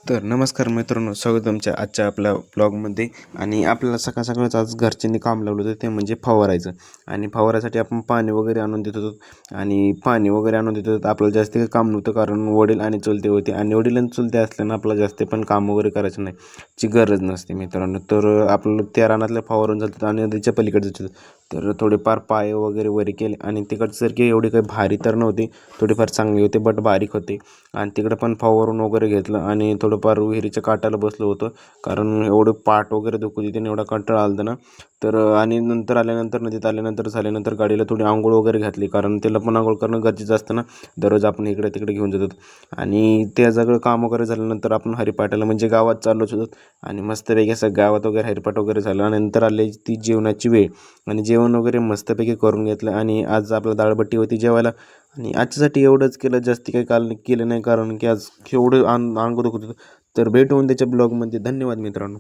तर नमस्कार मित्रांनो, स्वागत तुमच्या आजच्या आपल्या ब्लॉगमध्ये. आणि आपल्याला सकाळ सकाळच आज घरच्यांनी काम लावलं होतं, ते म्हणजे फवारायचं. आणि फवारासाठी आपण पाणी वगैरे आणून देत होतो. आणि पाणी वगैरे आणून देत होतो, आपल्याला जास्त काही काम नव्हतं, कारण वडील आणि चुलते होते. आणि वडील आणि चुलते असल्यानं आपल्याला जास्त पण काम वगैरे करायचं नाही ची गरज नसते मित्रांनो. तर आपलं त्या रानातल्या फवारून जातात आणि नदीच्या पलीकडे जातात. तर थोडेफार पाय वगैरे वरी केले, आणि तिकडसारखी एवढी काही भारी तर नव्हती, थोडीफार चांगली होते बट बारीक होते. आणि तिकडं पण फवारून वगैरे घेतलं, आणि थोडंफार विहिरीच्या काठाला बसलो होतो, कारण एवढं पाठ वगैरे दुखत होती आणि एवढा कंटाळा आला ना. तर आणि नंतर आल्यानंतर नदीत आल्यानंतर झाल्यानंतर गाडीला थोडी आंघोळ वगैरे घातली, कारण त्याला पण आंघोळ करणं गरजेचं असतं ना. दररोज आपण इकडे तिकडे घेऊन जातो. आणि त्या सगळं काम वगैरे झाल्यानंतर आपण हरिपाठाला म्हणजे गावात चाललोच होतो. आणि मस्तपैकी असं गावात वगैरे हरिपाठ वगैरे झालं, आणि नंतर आली ती जेवणाची वेळ. आणि जेवण वगैरे मस्तपैकी करून घेतलं, आणि आज आपलं डाळबट्टी होती जेवायला. आणि आजच्यासाठी एवढंच केलं, जास्त काही काल केलं नाही, कारण की आज एवढं अंग दुखत होतं. तर भेटून त्याच्या ब्लॉगमध्ये. धन्यवाद मित्रांनो.